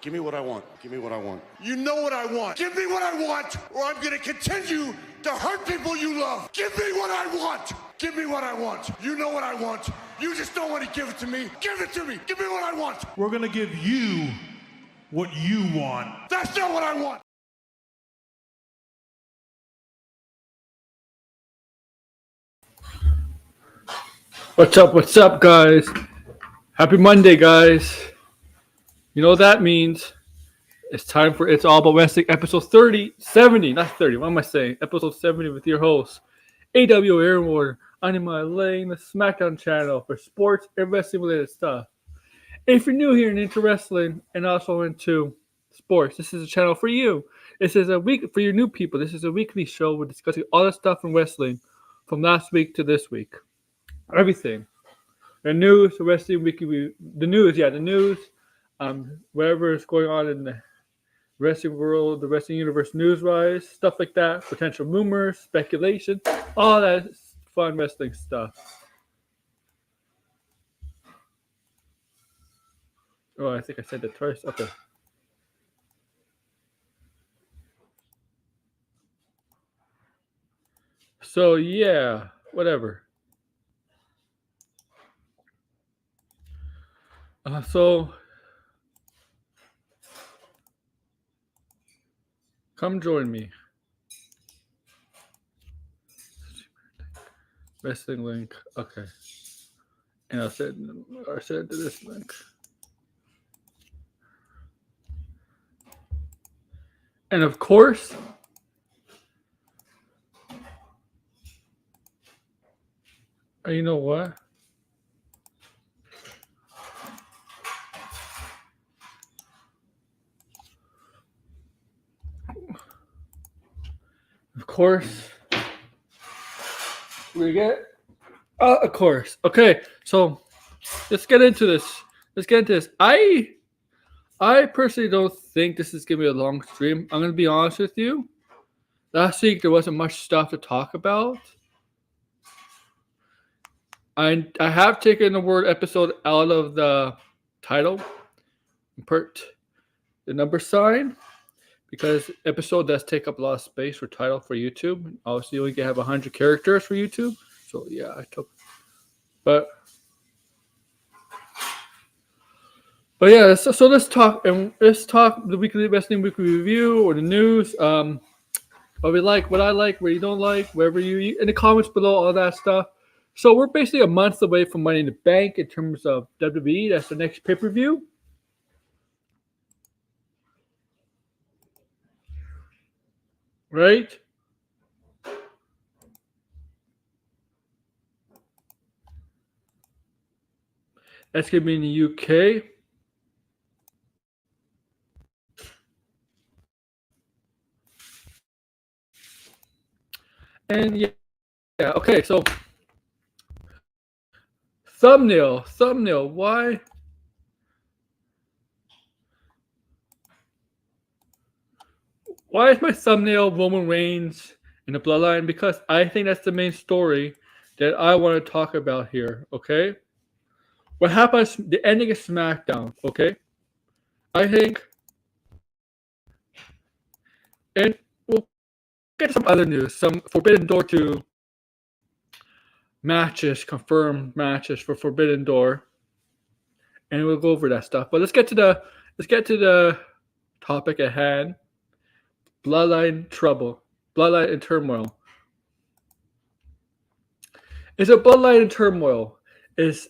Give me what I want. Give me what I want. You know what I want. Give me what I want, or I'm gonna continue to hurt people you love. Give me what I want. Give me what I want. You know what I want. You just don't want to give it to me. Give it to me. Give me what I want. We're gonna give you what you want. That's not what I want. What's up, guys? Happy Monday, guys. You know what that means. It's time for It's All About Wrestling, episode 70, not 30, what am I saying? Episode 70 with your host, AW Aaron Warner, Anima Lane, the SmackDown channel for sports and wrestling-related stuff. And if you're new here and into wrestling and also into sports, this is a channel for you. This is a week for your new people. This is a weekly show. We're discussing all the stuff from wrestling from last week to this week. Everything. The news, the wrestling weekly, the news, whatever is going on in the wrestling world, the wrestling universe news-wise, stuff like that, potential rumors, speculation, all that fun wrestling stuff. Oh, I think I said that twice. Okay. So, yeah, whatever. Come join me. Wrestling link. Okay. And I'll send to this link. And of course, you know what? Of course, we get. Of course. Okay, so let's get into this. I personally don't think this is gonna be a long stream. I'm gonna be honest with you. Last week there wasn't much stuff to talk about. I have taken the word episode out of the title, put the number sign, because episode does take up a lot of space for title for YouTube. Obviously, you only can have 100 characters for YouTube. So yeah, I took. But yeah, so let's talk the weekly wrestling weekly review or the news. What I like, what you don't like, wherever you in the comments below, all that stuff. So we're basically a month away from Money in the Bank in terms of WWE. That's the next pay-per-view. Right? That's going to be in the UK. And yeah, okay, so thumbnail, why? Why is my thumbnail Roman Reigns in the Bloodline? Because I think that's the main story that I want to talk about here, okay? What happens, the ending of SmackDown, okay? I think, and we'll get some other news, some Forbidden Door 2 matches, confirmed matches for Forbidden Door, and we'll go over that stuff. But let's get to the topic at hand. Bloodline trouble, Bloodline in turmoil. Is a Bloodline in turmoil? Is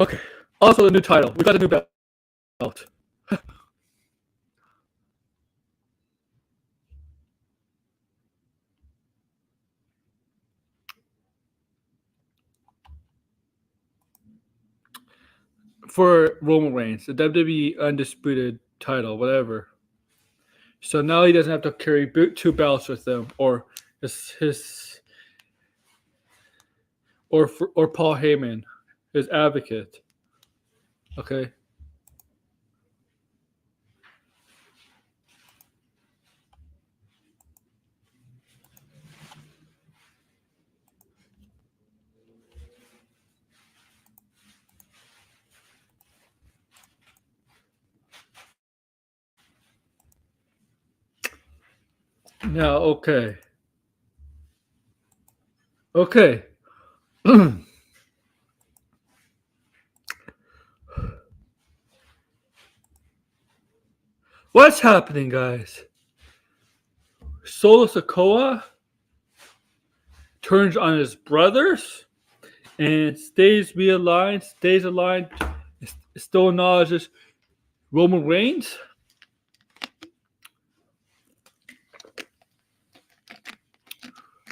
okay. Also, the new title. We got a new belt. for Roman Reigns, the WWE Undisputed title, whatever. So now he doesn't have to carry two belts with him, or or Paul Heyman, his advocate. Okay. Now, okay. Okay. What's happening, guys? Solo Sikoa turns on his brothers and stays aligned, still acknowledges Roman Reigns.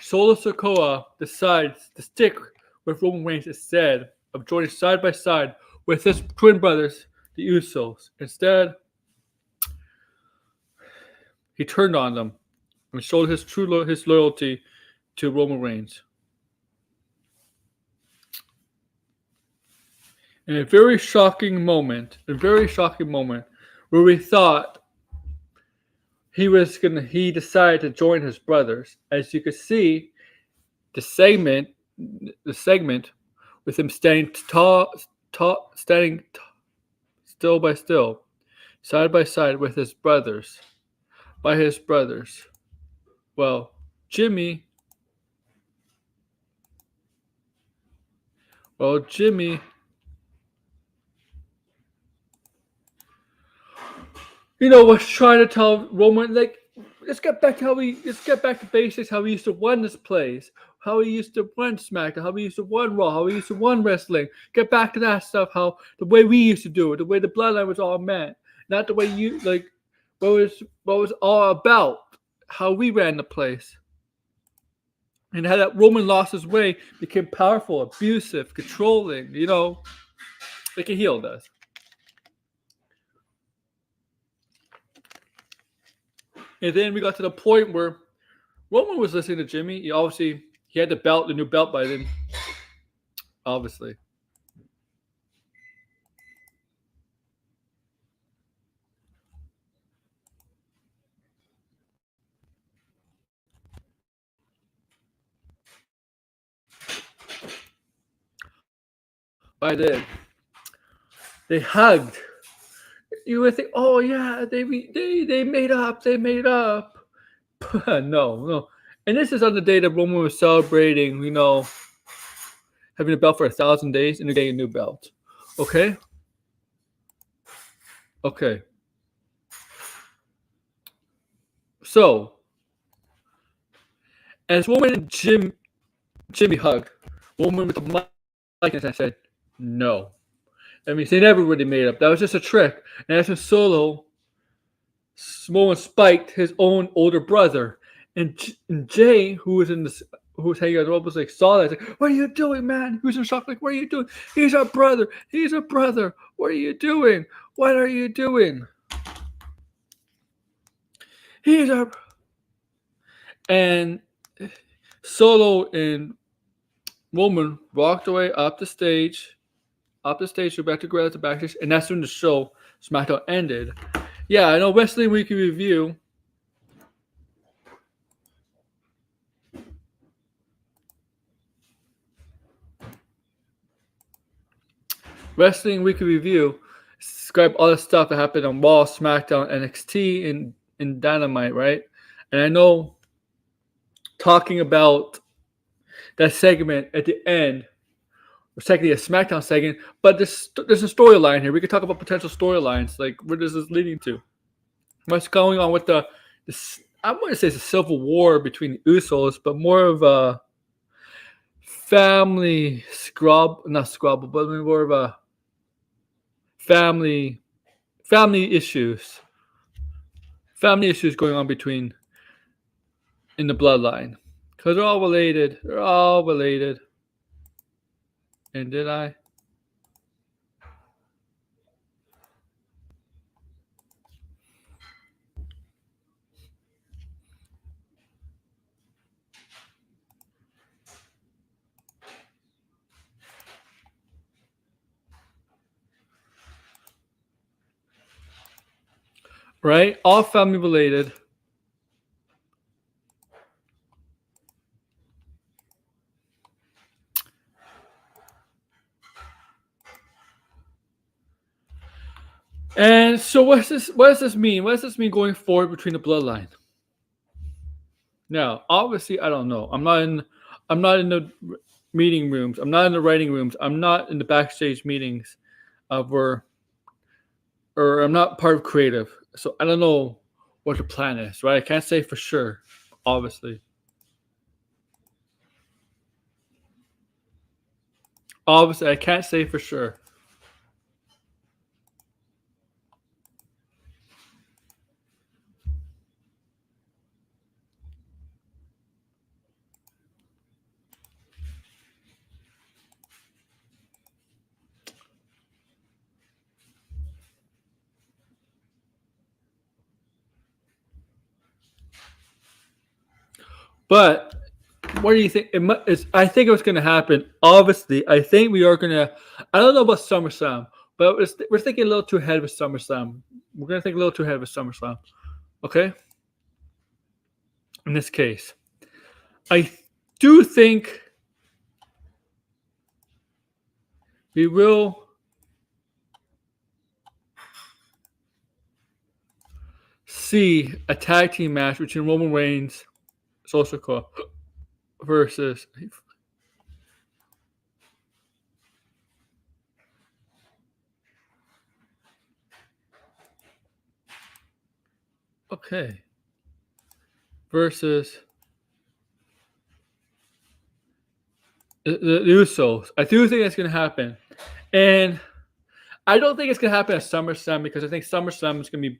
Solo Sikoa decides to stick with Roman Reigns instead of joining side by side with his twin brothers, the Usos. Instead, he turned on them and showed his loyalty to Roman Reigns. In a very shocking moment, where we thought he decided to join his brothers. As you can see, the segment with him standing still by still, side by side with his brothers, Well, Jimmy, was trying to tell Roman, like, let's get back to basics, how he used to run this place, how he used to run SmackDown, how he used to run Raw, how he used to run wrestling. Get back to that stuff, how the way we used to do it, the way the Bloodline was all meant, not the way you like. What was all about, how we ran the place, and how that Roman lost his way, became powerful, abusive, controlling. Like a heel does. And then we got to the point where Roman was listening to Jimmy. He had the new belt by then. Obviously. By then, they hugged. You would think, oh yeah, they made up. No. And this is on the day that Roman was celebrating, having a belt for 1,000 days and getting a new belt. Okay. So, as Roman and Jimmy hugged, Roman with the mic, and I said, no. I mean, they never really made up. That was just a trick. And as a Solo, Samoan spiked his own older brother, and Jay, who was hanging out the rope, was like, saw that. Like, what are you doing, man? He was in shock. Like, what are you doing? He's a brother. What are you doing? And Solo and Roman walked away up the stage, go back to the backstage, and that's when the show SmackDown ended. Yeah, I know Wrestling Weekly Review. Describe all the stuff that happened on Raw, SmackDown, NXT, and Dynamite, right? And I know talking about that segment at the end, or technically a SmackDown segment, but there's a storyline here. We could talk about potential storylines, like where this is leading to. What's going on with I wouldn't say it's a civil war between the Usos, but more of a family but more of a family issues. Family issues going on in the Bloodline. Because they're all related. And did I? right? All family related. And so what does this mean? What does this mean going forward between the bloodline? Now, obviously, I don't know. I'm not in the meeting rooms. I'm not in the writing rooms. I'm not in the backstage meetings or I'm not part of creative. So I don't know what the plan is, right? I can't say for sure, obviously. Obviously, I can't say for sure. But what do you think? I think it's going to happen. Obviously, I think we are going to. I don't know about SummerSlam, but we're thinking a little too ahead with SummerSlam. We're going to think a little too ahead with SummerSlam. Okay? In this case, I do think we will see a tag team match between Roman Reigns, Social Club, versus. Okay. Versus the Usos. I do think that's going to happen. And I don't think it's going to happen at SummerSlam because I think SummerSlam is going to be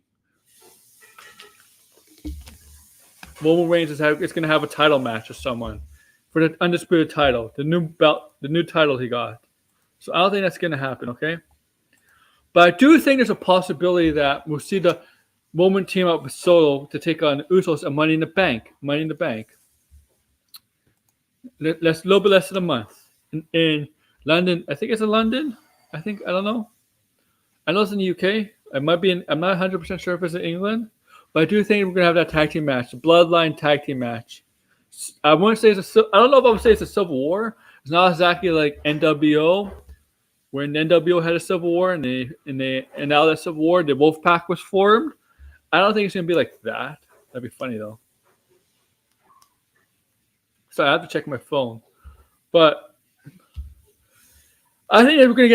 Roman Reigns is going to have a title match with someone for the Undisputed title, the new belt, the new title he got. So I don't think that's going to happen, okay? But I do think there's a possibility that we'll see the Roman team up with Solo to take on the Usos and Money in the Bank. Money in the Bank. A little bit less than a month. In London, I think it's in London. I don't know. I know it's in the UK. It might be I'm not 100% sure if it's in England. But I do think we're going to have that tag team match. The Bloodline tag team match. I wouldn't say I don't know if I would say it's a Civil War. It's not exactly like NWO. When NWO had a Civil War and now that Civil War, the Wolfpack was formed. I don't think it's going to be like that. That'd be funny though. So I have to check my phone. But I think we're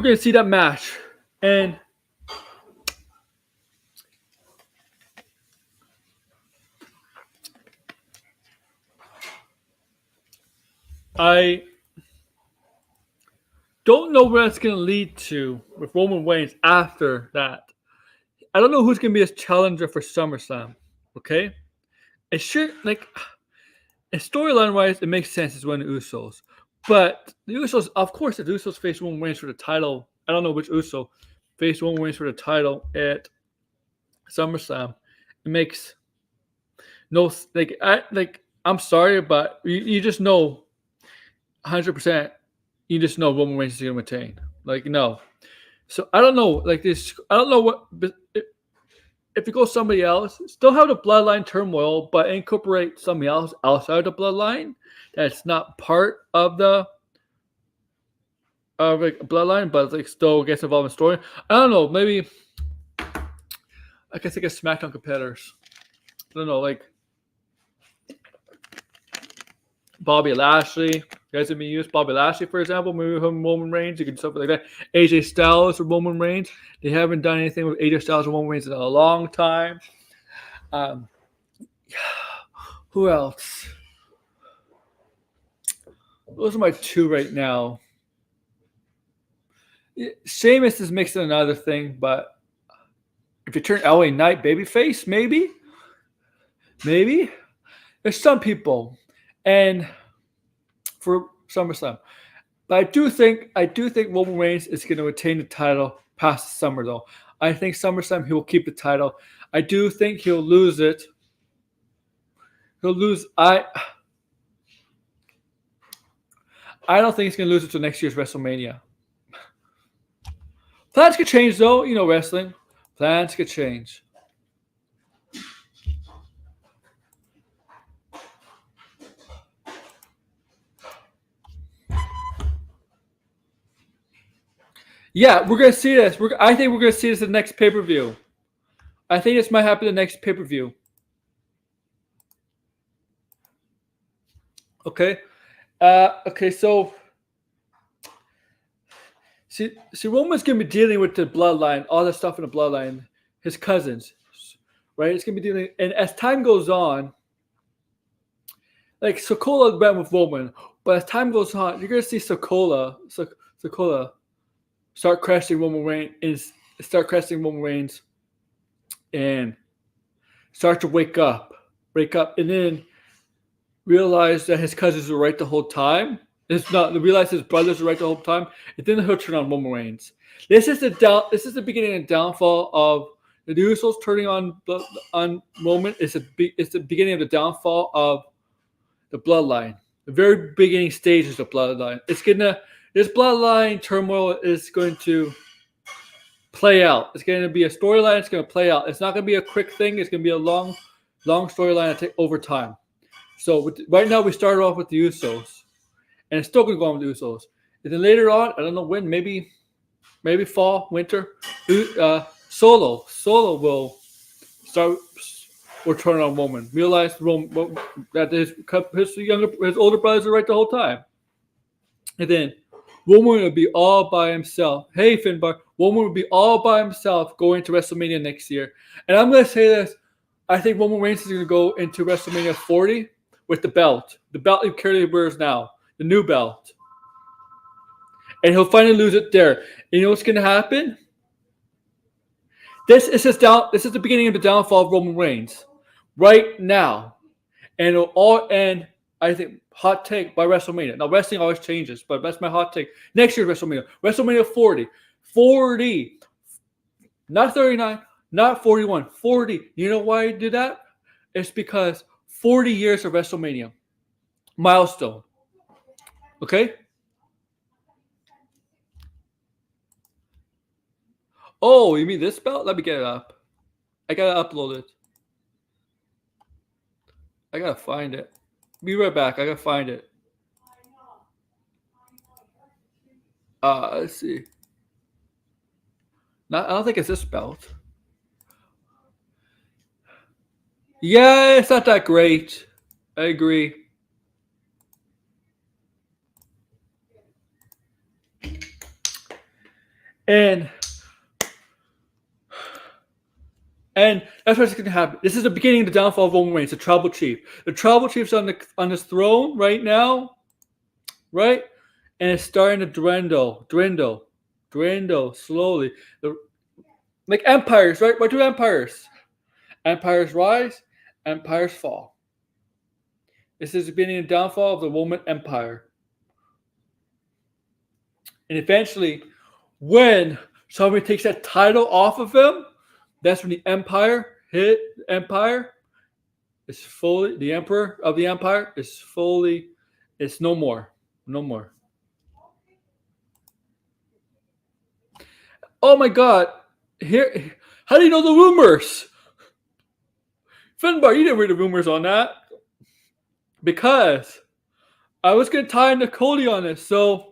going to see that match. And I don't know where that's going to lead to with Roman Reigns after that. I don't know who's going to be his challenger for SummerSlam. Okay? It should, storyline-wise, it makes sense it's one of the Usos. But the Usos, of course, if the Usos face Roman Reigns for the title, I don't know which Uso face Roman Reigns for the title at SummerSlam. It makes no, I'm sorry, but you just know 100%, you just know Roman Reigns is going to retain. No. So I don't know. I don't know what. If you go somebody else, still have the bloodline turmoil, but incorporate somebody else outside the bloodline that's not part of the bloodline, but still gets involved in story. I don't know. Maybe I can think of SmackDown competitors. I don't know, Bobby Lashley. You guys have been used. Bobby Lashley, for example, maybe Roman Reigns. You can do something like that. AJ Styles or Roman Reigns. They haven't done anything with AJ Styles or Roman Reigns in a long time. Who else? Those are my two right now. Sheamus is mixing another thing, but if you turn LA Knight babyface, maybe. There's some people. And for SummerSlam. But I do think Roman Reigns is going to retain the title past the summer, though. I think SummerSlam he will keep the title. I do think he'll lose it. He'll lose. I don't think he's going to lose it to next year's WrestleMania. Plans could change, though. You know wrestling. Plans could change. Yeah, we're gonna see this. I think we're gonna see this in the next pay-per-view. I think this might happen in the next pay-per-view. Okay. Okay, so see Roman's gonna be dealing with the bloodline, all that stuff in the bloodline, his cousins, right? It's gonna be dealing, and as time goes on, like Sokola went with Roman, but as time goes on, you're gonna see Sokola start crashing Roman Reigns, and start to wake up, and then realize that his cousins were right the whole time. It's not realize his brothers were right the whole time. And then he'll turn on Roman Reigns. This is the beginning and downfall of the Usos turning on Roman. It's the beginning of the downfall of the bloodline. The very beginning stages of bloodline. This bloodline turmoil is going to play out. It's going to be a storyline. It's going to play out. It's not going to be a quick thing. It's going to be a long storyline that take over time. So right now we started off with the Usos, and it's still going to go on with the Usos. And then later on, I don't know when, maybe fall, winter, Solo will turn on Roman. Realize that his older brothers are right the whole time, and then Roman will be all by himself. Hey, Finbar, Roman will be all by himself going to WrestleMania next year. And I'm going to say this. I think Roman Reigns is going to go into WrestleMania 40 with the belt he currently wears now, the new belt. And he'll finally lose it there. And you know what's going to happen? This is the beginning of the downfall of Roman Reigns right now. And it'll all end, I think, hot take, by WrestleMania. Now, wrestling always changes, but that's my hot take. Next year, WrestleMania 40. 40. Not 39, not 41, 40. You know why I did that? It's because 40 years of WrestleMania. Milestone. Okay? Oh, you mean this belt? Let me get it up. I gotta upload it. I gotta find it. Be right back. I gotta find it. Let's see. I don't think it's this belt. Yeah, it's not that great. I agree. And that's what's going to happen. This is the beginning of the downfall of Roman Reigns, the Tribal Chief. The Tribal Chief's on his throne right now, right? And it's starting to dwindle slowly. Like empires, right? What do empires? Empires rise, empires fall. This is the beginning of the downfall of the Roman Empire. And eventually, when somebody takes that title off of him, that's when the empire is fully, the emperor of the empire is fully, it's no more. Oh my God. Here, how do you know the rumors? Finbar, you didn't read the rumors on that. Because I was going to tie Nicole on this. So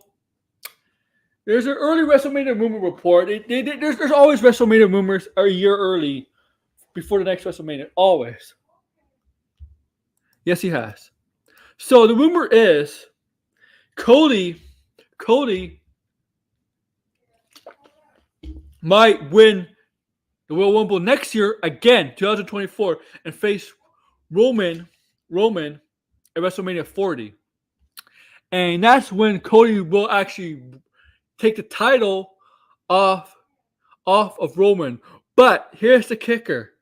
there's an early WrestleMania rumor report. There's always WrestleMania rumors a year early before the next WrestleMania. Always. Yes, he has. So the rumor is Cody might win the Royal Rumble next year again, 2024, and face Roman at WrestleMania 40. And that's when Cody will actually take the title off of Roman. But here's the kicker.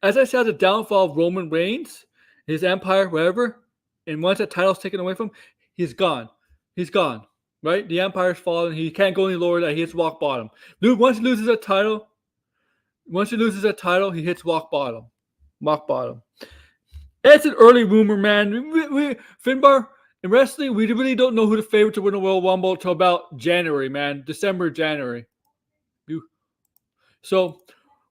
As I said, the downfall of Roman Reigns, his empire, whatever, and once that title's taken away from him, he's gone. Right? The empire's fallen. He can't go any lower than that. He hits rock bottom. Once he loses that title, he hits rock bottom. It's an early rumor, man. Finbar, in wrestling, we really don't know who the favorite to win the Royal Rumble until about January, man. December, January. So,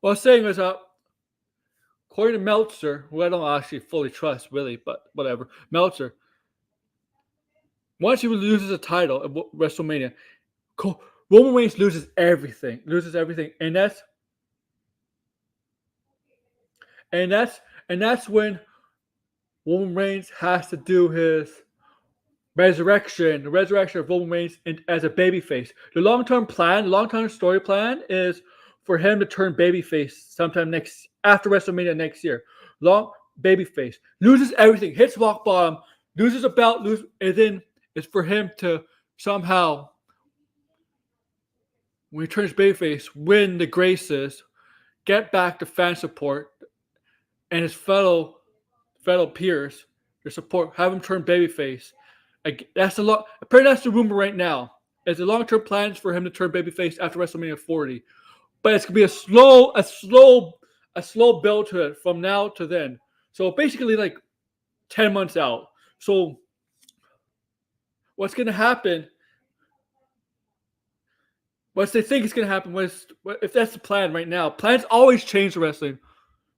what I was saying was, according to Meltzer, who I don't actually fully trust, really, but whatever. Meltzer, once he loses a title at WrestleMania, Roman Reigns loses everything, and that's when Roman Reigns has to do his the resurrection of Roman Reigns as a babyface. The long-term story plan is for him to turn babyface sometime after WrestleMania next year. Long babyface loses everything, hits rock bottom, loses a belt, and then it's for him to somehow, when he turns babyface, win the graces, get back the fan support, and his fellow peers, their support, have him turn babyface. Apparently that's the rumor right now. It's the long-term plans for him to turn babyface after WrestleMania 40, but it's gonna be a slow build to it from now to then. So basically, like 10 months out. So what's gonna happen? What they think is gonna happen if that's the plan right now. Plans always change the wrestling.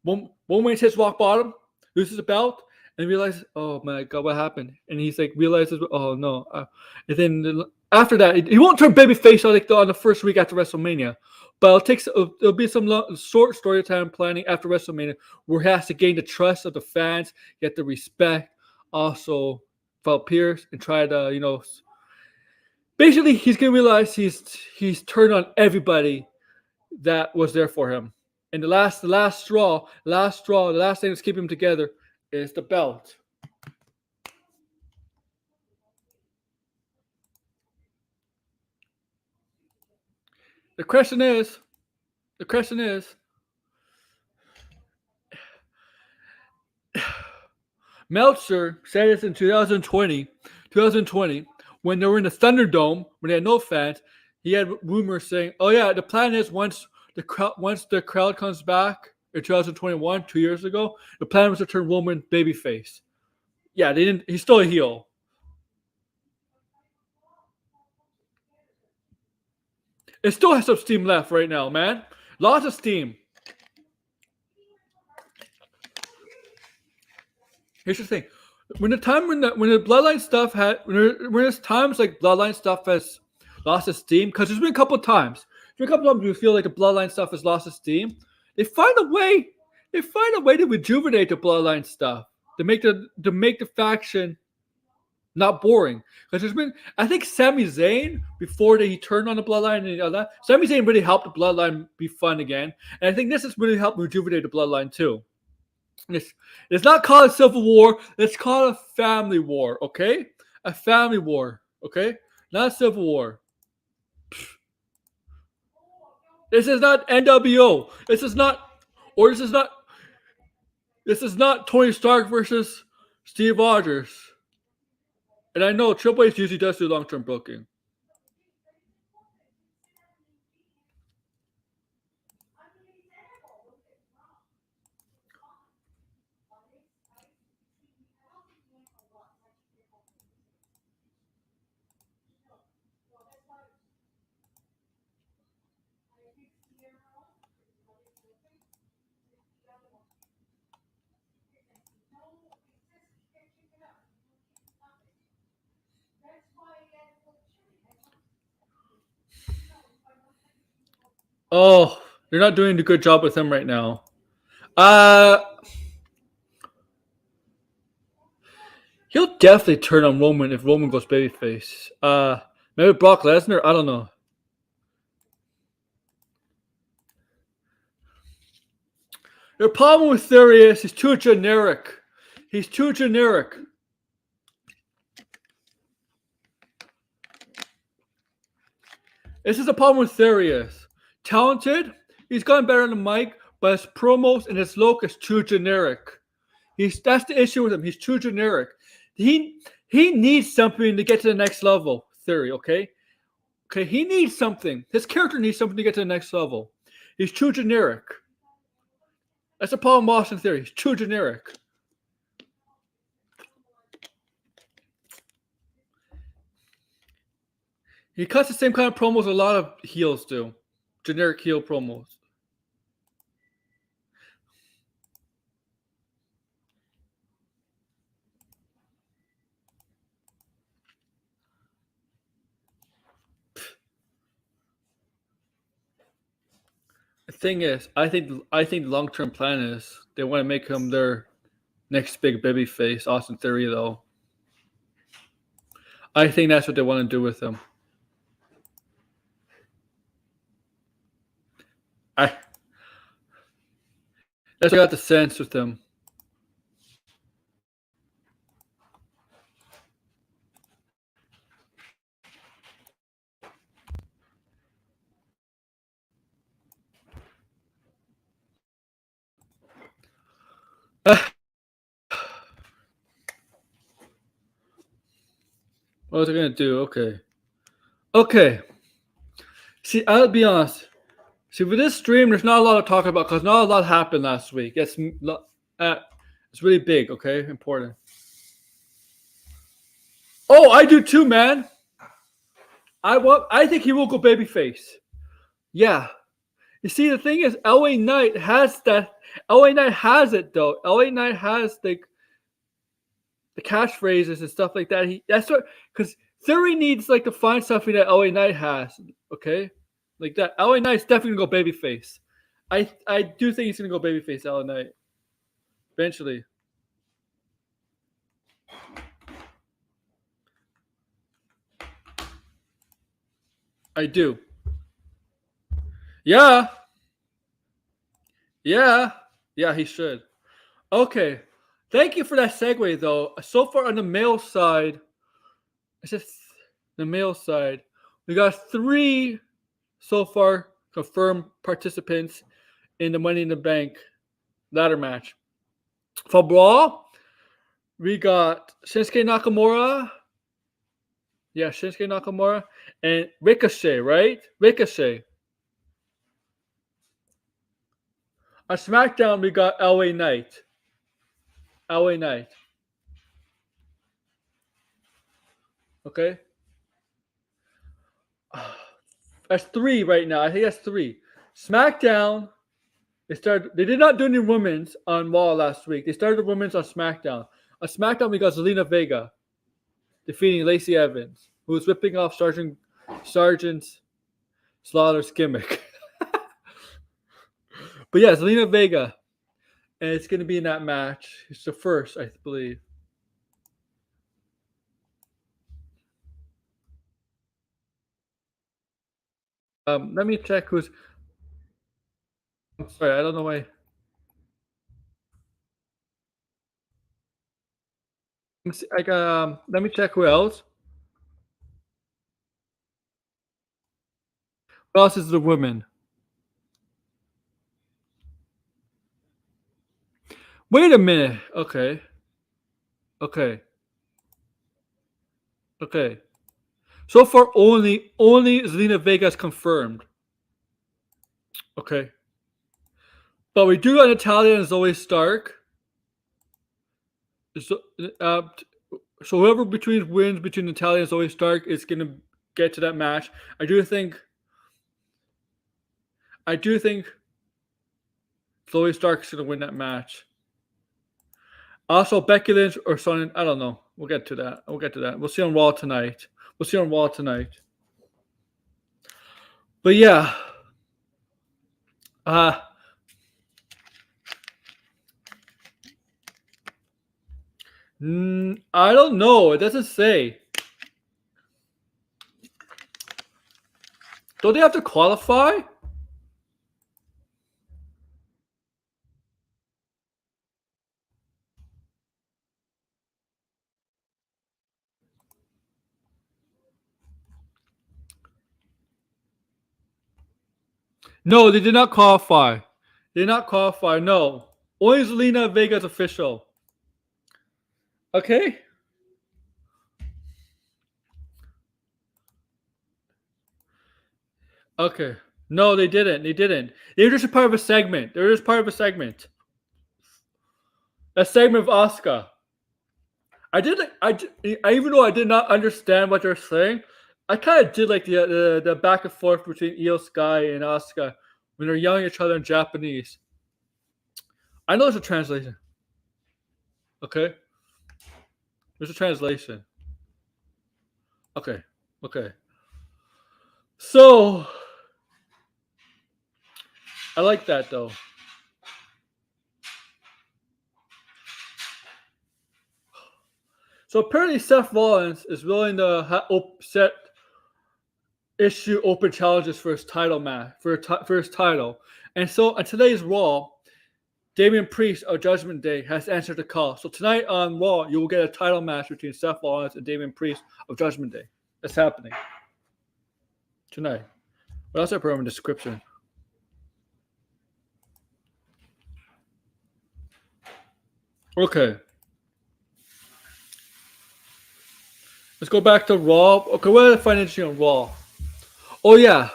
One hits rock bottom, loses the belt, and realizes, oh my god, what happened? And he's like, realizes, oh no. And then after that, he won't turn babyface on the first week after WrestleMania. But it'll be some short story time planning after WrestleMania where he has to gain the trust of the fans, get the respect, also fellow peers, and try to, basically he's gonna realize he's turned on everybody that was there for him. And the last straw, the last thing that's keeping him together is the belt. The question is, Meltzer said this in 2020, when they were in the Thunderdome, when they had no fans, he had rumors saying, oh yeah, the plan is once the crowd comes back in 2021, 2 years ago, the plan was to turn Roman babyface. Yeah, they didn't. He's still a heel. It still has some steam left right now, man. Lots of steam. Here's the thing: when the Bloodline stuff when there's times like Bloodline stuff has lost its steam, because there's been a couple of times. We feel like the Bloodline stuff has lost its steam. They find a way. To rejuvenate the Bloodline stuff, to make the faction not boring. Because there's been, I think Sami Zayn, before he turned on the Bloodline and all that, Sami Zayn really helped the Bloodline be fun again. And I think this has really helped rejuvenate the Bloodline too. It's not called a civil war. It's called a family war, okay? A family war, okay? Not a civil war. This is not NWO. This is not Tony Stark versus Steve Rogers. And I know Triple H usually does do long-term booking. Oh, they're not doing a good job with him right now. He'll definitely turn on Roman if Roman goes babyface. Maybe Brock Lesnar. I don't know. The problem with Theory is he's too generic. This is the problem with Theory. Talented, he's gotten better on the mic, but his promos and his look is too generic. That's the issue with him. He's too generic. He needs something to get to the next level. Theory, okay? Okay, he needs something. His character needs something to get to the next level. He's too generic. That's the problem with Austin Theory. He's too generic. He cuts the same kind of promos a lot of heels do. Generic heel promos. The thing is, I think the long term plan is they want to make him their next big baby face, Austin Theory. Though I think that's what they want to do with him. That's what I got the sense with him. What was I gonna do? Okay. See, I'll be honest. See, with this stream, there's not a lot to talk about because not a lot happened last week. It's really big. Okay, important. Oh, I do too, man. I think he will go babyface. Yeah. You see, the thing is, LA Knight has that. LA Knight has it though. LA Knight has the catchphrases and stuff like that. That's what, because Theory needs like to find something that LA Knight has. Okay, like that. LA Knight's definitely gonna go babyface. I do think he's gonna go babyface. LA Knight eventually. I do. Yeah, he should. Okay. Thank you for that segue, though. So far on the male side, it's just the male side. We got 3 so far confirmed participants in the Money in the Bank ladder match. For Brawl, we got Shinsuke Nakamura. Yeah, Shinsuke Nakamura and Ricochet, right? Ricochet. On SmackDown, we got LA Knight. LA Knight. Okay. That's 3 right now. I think that's 3. SmackDown. They did not do any women's on Raw last week. They started the women's on SmackDown. On SmackDown, we got Zelina Vega defeating Lacey Evans, who was ripping off Sergeant Slaughter's gimmick. But yeah, Zelina Vega, and it's going to be in that match. It's the first, I believe. Let me check who's. I'm sorry, I don't know why. Let me check who else. Who else is the women? Wait a minute. Okay. So far, only Zelina Vega is confirmed. Okay. But we do got Natalia and Zoe Stark. So whoever wins between Natalia and Zoe Stark is going to get to that match. I do think Zoe Stark is going to win that match. Also, Becky Lynch or Sonya, I don't know. We'll get to that. We'll see on Raw tonight. But yeah. I don't know. It doesn't say. Don't they have to qualify? No, they did not qualify. No. Only Zelina Vega's official. Okay. Okay. No, they didn't. They were just a part of a segment. A segment of Asuka. Even though I did not understand what they're saying, I kind of did like the back and forth between Io Sky and Asuka when they're yelling at each other in Japanese. I know there's a translation. Okay. There's a translation. Okay. So I like that though. So apparently Seth Rollins is willing to issue open challenges for his title match for his title, and so on today's Raw, Damian Priest of Judgment Day has answered the call. So tonight on Raw, you will get a title match between Seth Rollins and Damian Priest of Judgment Day. That's happening tonight. What else I put in the description? Okay. Let's go back to Raw. Okay, what did I find interesting on Raw? Oh, yeah.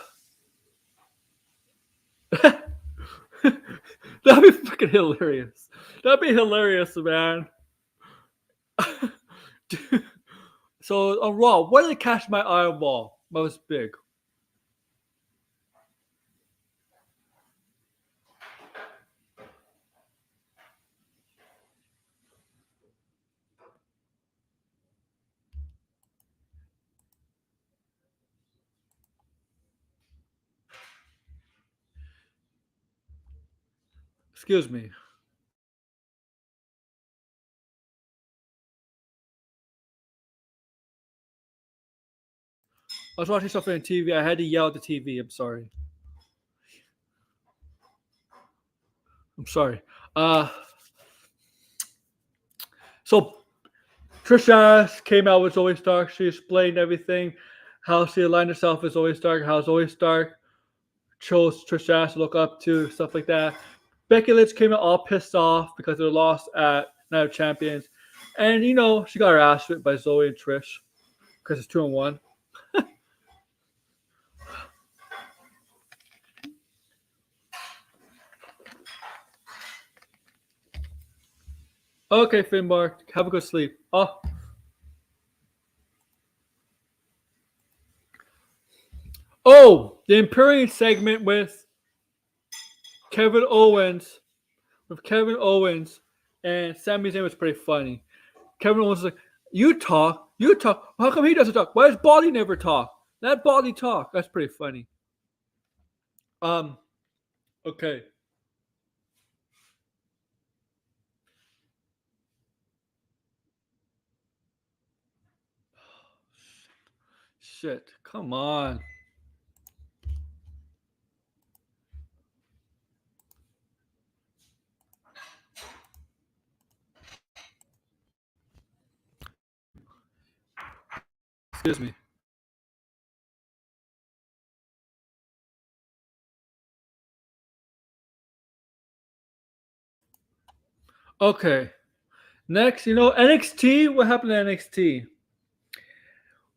That'd be fucking hilarious. That'd be hilarious, man. So on Raw, what did catch my eye on Raw? What was big? Excuse me. I was watching something on TV. I had to yell at the TV. I'm sorry. I'm sorry. So Trish Stratus came out with Zoe Stark. She explained everything, how she aligned herself with Zoe Stark, how Zoe Stark chose Trish Stratus to look up to, stuff like that. Becky Lynch came out all pissed off because they lost at Night of Champions. And, you know, she got her ass whipped by Zoe and Trish because it's 2-1. Okay, Finbar, have a good sleep. Oh, the Imperium segment with Kevin Owens and Sami Zayn was pretty funny. Kevin Owens was like, you talk. How come he doesn't talk? Why does Body never talk? Let Body talk. That's pretty funny. Okay. Shit, come on. Excuse me. Okay. Next, NXT. What happened to NXT?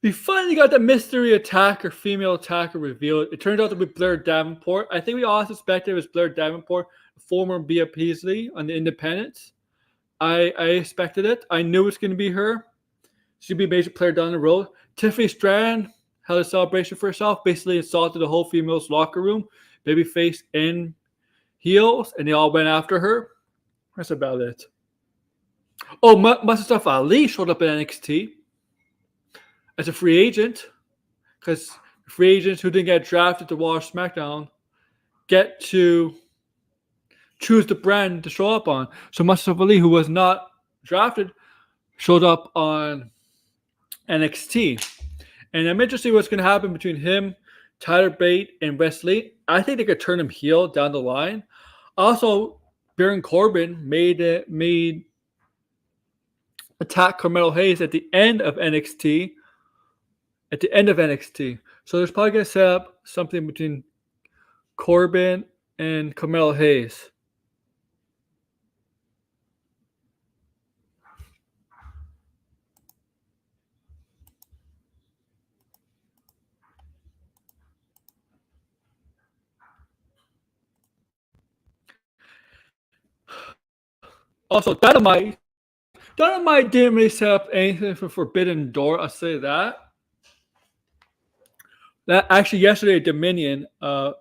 We finally got the mystery attacker, female attacker revealed. It turned out to be Blair Davenport. I think we all suspected it was Blair Davenport, former Bea Peasley on the Independents. I expected it. I knew it was going to be her. She'd be a major player down the road. Tiffany Stratton held a celebration for herself, basically assaulted the whole females locker room, babyface and heels, and they all went after her. That's about it. Oh, Mustafa Ali showed up at NXT as a free agent, because free agents who didn't get drafted to watch SmackDown get to choose the brand to show up on. So Mustafa Ali, who was not drafted, showed up on NXT. And I'm interested in what's going to happen between him, Tyler Bate, and Wesley. I think they could turn him heel down the line. Also, Baron Corbin made attack Carmelo Hayes at the end of NXT. So there's probably going to set up something between Corbin and Carmelo Hayes. Also, Dynamite didn't really set up anything for Forbidden Door. I'll say that. That actually yesterday, Dominion, New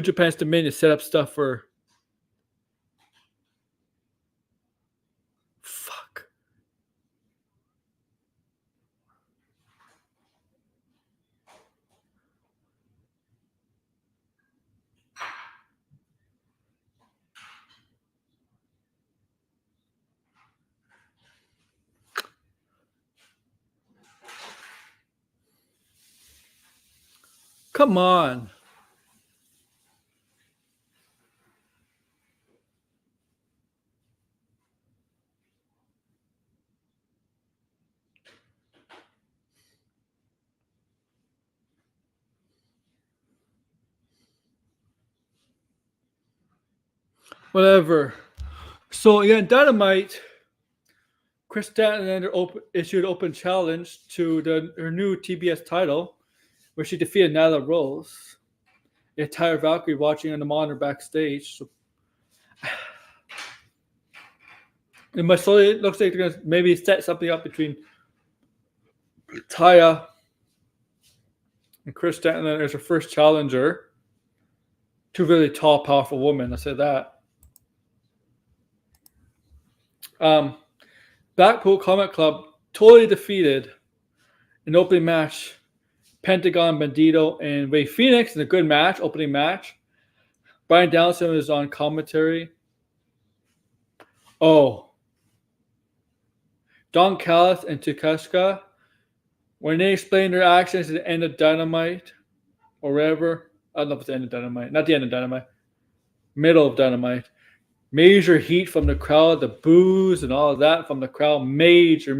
Japan's Dominion set up stuff for. Fuck. Come on. Whatever. So again, Dynamite. Chris Statlander issued an open challenge to her new TBS title, where she defeated Nyla Rose. The entire Valkyrie watching on the monitor backstage. So, it looks like they're gonna maybe set something up between Taya and Chris Statlander as her first challenger. Two really tall, powerful women. I'll say that. Blackpool Combat Club totally defeated an opening match. Pentagon, Bandito, and Ray Phoenix in a good match, opening match. Bryan Danielson was on commentary. Oh. Don Callis and Takeshita, when they explained their actions at the end of Dynamite, or whatever, I don't know if it's the end of Dynamite, not the end of Dynamite, middle of Dynamite. Major heat from the crowd, the boos and all of that from the crowd. Major.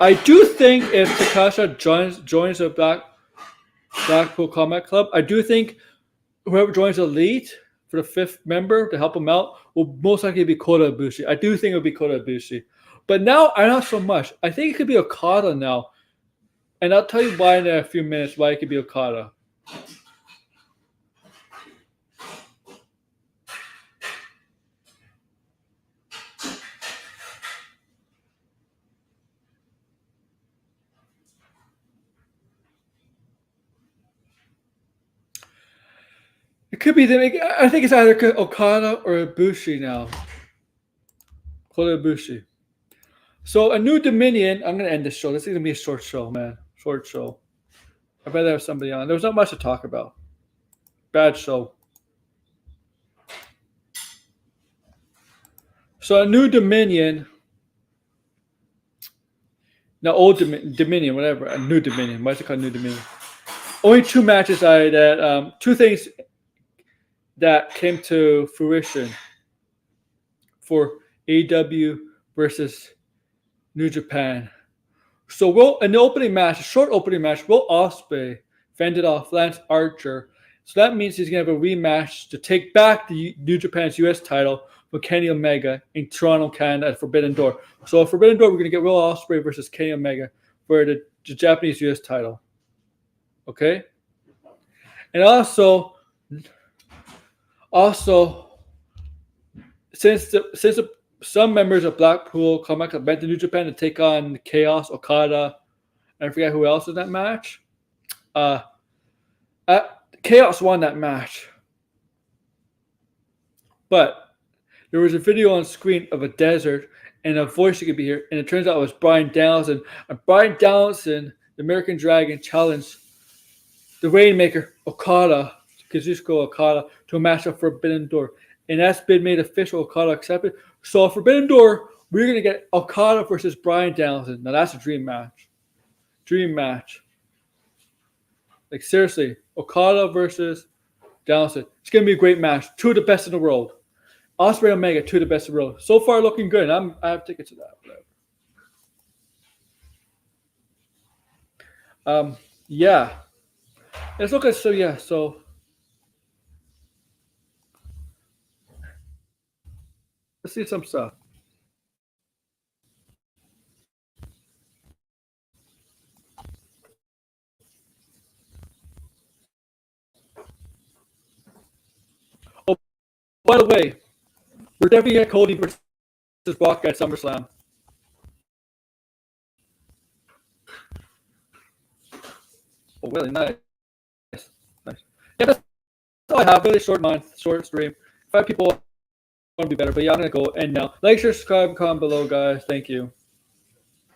I do think if Takeshita joins the Blackpool Combat Club, I do think whoever joins Elite for the fifth member to help him out will most likely be Kota Ibushi. I do think it will be Kota Ibushi. But now, I'm not so much. I think it could be Okada now. And I'll tell you why in a few minutes, why it could be Okada. It could be them. I think it's either Okada or Ibushi now. Kota Ibushi. So a new Dominion. I'm going to end this show. This is going to be a short show, man. Short show. I'd rather have somebody on. There was not much to talk about. Bad show. So a new Dominion. Now old Dominion, whatever. A new Dominion. Why is it called New Dominion? Only two matches two things that came to fruition for AEW versus New Japan. So in the opening match, a short opening match, Will Osprey fended off Lance Archer. So that means he's going to have a rematch to take back the New Japan's U.S. title with Kenny Omega in Toronto, Canada at Forbidden Door. So at Forbidden Door, we're going to get Will Osprey versus Kenny Omega for the Japanese U.S. title. Okay? And also since some members of Blackpool Combat Club went to New Japan to take on Chaos, Okada, and I forget who else in that match. Chaos won that match. But there was a video on screen of a desert and a voice you could be here, and it turns out it was Bryan Danielson. And Bryan Danielson, the American Dragon, challenged the Rainmaker, Kazuchika Okada, to a match at Forbidden Door. And that's been made official. Okada accepted. So at Forbidden Door, we're going to get Okada versus Bryan Danielson. Now that's a dream match. Dream match. Like seriously, Okada versus Danielson. It's going to be a great match. Two of the best in the world. Osprey Omega, two of the best in the world. So far looking good. I have tickets to that. Yeah. Let's look at so let's see some stuff. Oh, by the way, we're definitely at Cody versus Brock at SummerSlam. Oh, really nice. Nice. Yeah, that's all I have. Really short stream. 5 people want to be better, but yeah, I'm gonna go end now. Like, share, subscribe, comment below, guys. Thank you.